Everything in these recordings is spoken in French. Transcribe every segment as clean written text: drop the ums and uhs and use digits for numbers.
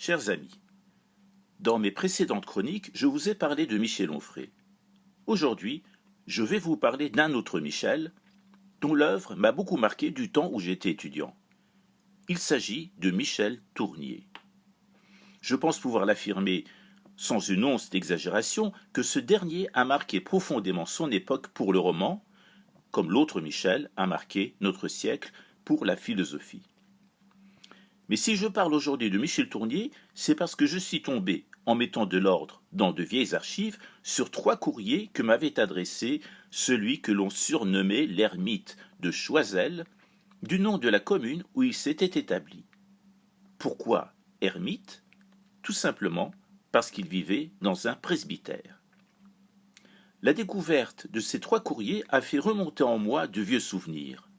Chers amis, dans mes précédentes chroniques, je vous ai parlé de Michel Onfray. Aujourd'hui, je vais vous parler d'un autre Michel, dont l'œuvre m'a beaucoup marqué du temps où j'étais étudiant. Il s'agit de Michel Tournier. Je pense pouvoir l'affirmer sans une once d'exagération que ce dernier a marqué profondément son époque pour le roman, comme l'autre Michel a marqué notre siècle pour la philosophie. Mais si je parle aujourd'hui de Michel Tournier, c'est parce que je suis tombé, en mettant de l'ordre dans de vieilles archives, sur 3 courriers que m'avait adressés celui que l'on surnommait l'ermite de Choiseul, du nom de la commune où il s'était établi. Pourquoi ermite? Tout simplement parce qu'il vivait dans un presbytère. La découverte de ces 3 courriers a fait remonter en moi de vieux souvenirs.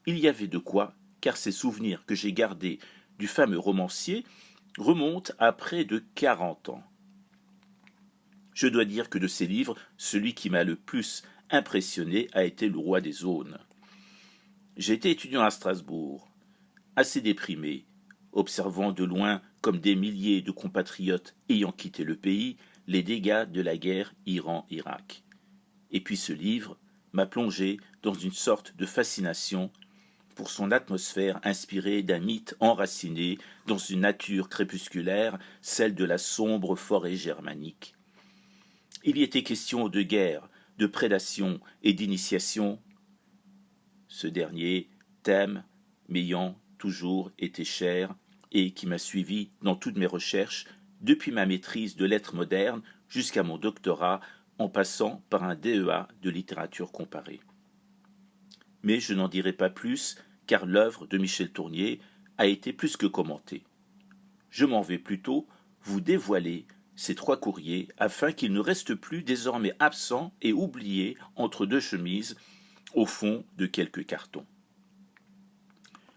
Il y avait de quoi, car ces souvenirs que j'ai gardés du fameux romancier remontent à près de 40 ans. Je dois dire que de ces livres, celui qui m'a le plus impressionné a été Le Roi des Aunes. J'ai été étudiant à Strasbourg, assez déprimé, observant de loin, comme des milliers de compatriotes ayant quitté le pays, les dégâts de la guerre Iran-Irak. Et puis ce livre m'a plongé dans une sorte de fascination pour son atmosphère inspirée d'un mythe enraciné dans une nature crépusculaire, celle de la sombre forêt germanique. Il y était question de guerre, de prédation et d'initiation. Ce dernier thème m'ayant toujours été cher et qui m'a suivi dans toutes mes recherches, depuis ma maîtrise de lettres modernes jusqu'à mon doctorat, en passant par un DEA de littérature comparée. Mais je n'en dirai pas plus, car l'œuvre de Michel Tournier a été plus que commentée. Je m'en vais plutôt vous dévoiler ces 3 courriers afin qu'ils ne restent plus désormais absents et oubliés entre 2 chemises au fond de quelques cartons.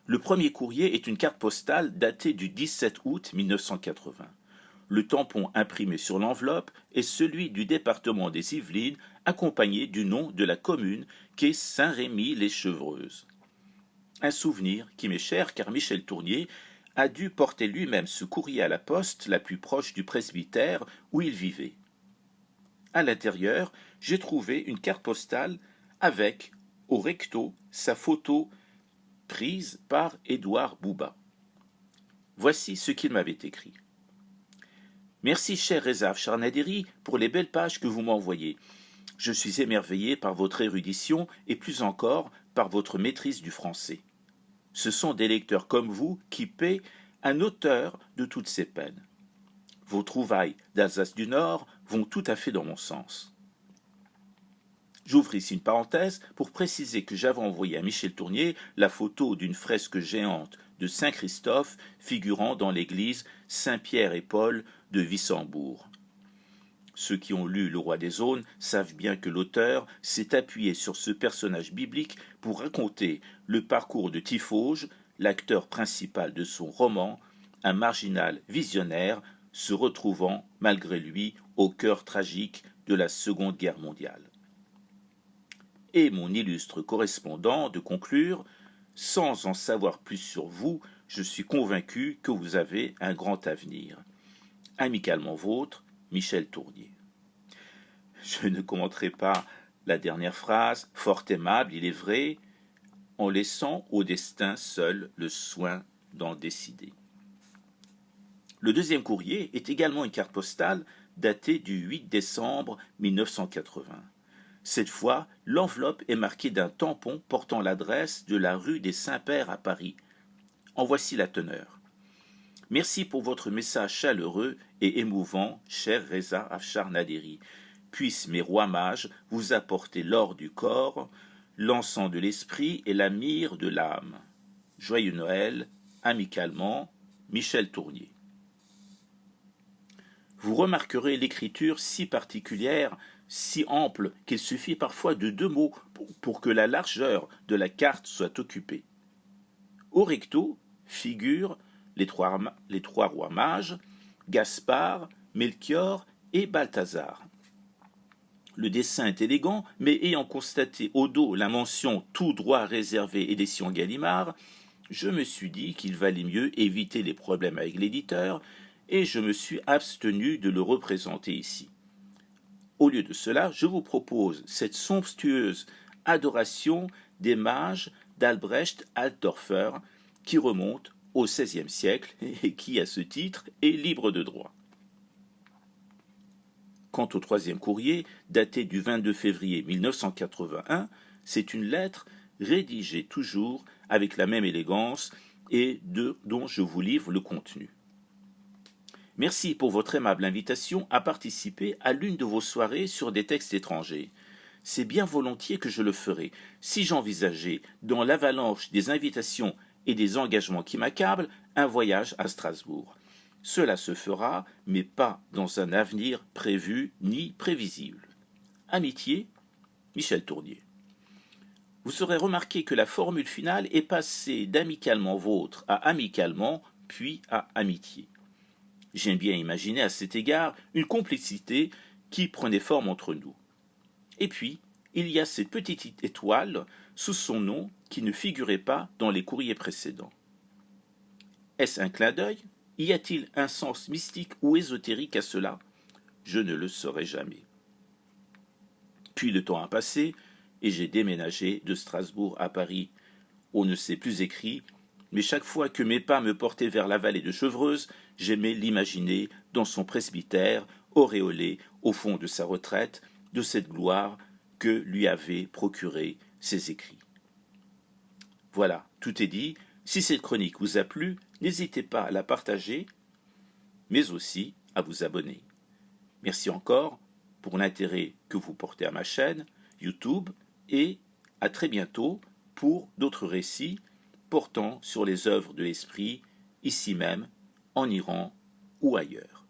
Le premier courrier est une carte postale datée du 17 août 1980. Le tampon imprimé sur l'enveloppe est celui du département des Yvelines, accompagné du nom de la commune qu'est Saint-Rémy-les-Chevreuses. Un souvenir qui m'est cher car Michel Tournier a dû porter lui-même ce courrier à la poste la plus proche du presbytère où il vivait. À l'intérieur, j'ai trouvé une carte postale avec, au recto, sa photo prise par Édouard Bouba. Voici ce qu'il m'avait écrit. Merci, cher Reza Afsharnaderi, pour les belles pages que vous m'envoyez. Je suis émerveillé par votre érudition et plus encore par votre maîtrise du français. Ce sont des lecteurs comme vous qui paient un auteur de toutes ces peines. Vos trouvailles d'Alsace du Nord vont tout à fait dans mon sens. J'ouvre ici une parenthèse pour préciser que j'avais envoyé à Michel Tournier la photo d'une fresque géante de Saint-Christophe figurant dans l'église Saint-Pierre et Paul de Wissembourg. Ceux qui ont lu Le Roi des Aunes savent bien que l'auteur s'est appuyé sur ce personnage biblique pour raconter le parcours de Tiphauge, l'acteur principal de son roman, un marginal visionnaire se retrouvant, malgré lui, au cœur tragique de la Seconde Guerre mondiale. Et mon illustre correspondant de conclure « Sans en savoir plus sur vous, je suis convaincu que vous avez un grand avenir. » Amicalement vôtre, Michel Tournier. Je ne commenterai pas la dernière phrase, fort aimable, il est vrai, en laissant au destin seul le soin d'en décider. Le deuxième courrier est également une carte postale datée du 8 décembre 1980. Cette fois, l'enveloppe est marquée d'un tampon portant l'adresse de la rue des Saints-Pères à Paris. En voici la teneur. Merci pour votre message chaleureux et émouvant, cher Reza Afsharnaderi. Puissent mes rois mages vous apporter l'or du corps, l'encens de l'esprit et la myrrhe de l'âme. Joyeux Noël, amicalement, Michel Tournier. Vous remarquerez l'écriture si particulière, si ample, qu'il suffit parfois de 2 mots pour que la largeur de la carte soit occupée. Au recto figurent les trois rois mages, Gaspard, Melchior et Balthazar. Le dessin est élégant, mais ayant constaté au dos la mention « tout droit réservé édition Gallimard », je me suis dit qu'il valait mieux éviter les problèmes avec l'éditeur et je me suis abstenu de le représenter ici. Au lieu de cela, je vous propose cette somptueuse adoration des mages d'Albrecht Altdorfer qui remonte au XVIe siècle et qui, à ce titre, est libre de droit. Quant au troisième courrier, daté du 22 février 1981, c'est une lettre rédigée toujours avec la même élégance et dont je vous livre le contenu. Merci pour votre aimable invitation à participer à l'une de vos soirées sur des textes étrangers. C'est bien volontiers que je le ferai, si j'envisageais, dans l'avalanche des invitations et des engagements qui m'accablent, un voyage à Strasbourg. Cela se fera, mais pas dans un avenir prévu ni prévisible. Amitié, Michel Tournier. Vous aurez remarqué que la formule finale est passée d'amicalement vôtre à amicalement, puis à amitié. J'aime bien imaginer à cet égard une complicité qui prenait forme entre nous. Et puis, il y a cette petite étoile sous son nom qui ne figurait pas dans les courriers précédents. Est-ce un clin d'œil ? Y a-t-il un sens mystique ou ésotérique à cela ? Je ne le saurai jamais. Puis le temps a passé, et j'ai déménagé de Strasbourg à Paris. On ne sait plus écrit, mais chaque fois que mes pas me portaient vers la vallée de Chevreuse, j'aimais l'imaginer dans son presbytère, auréolé au fond de sa retraite, de cette gloire que lui avaient procuré ses écrits. Voilà, tout est dit. Si cette chronique vous a plu, n'hésitez pas à la partager, mais aussi à vous abonner. Merci encore pour l'intérêt que vous portez à ma chaîne YouTube et à très bientôt pour d'autres récits portant sur les œuvres de l'esprit, ici même, en Iran ou ailleurs.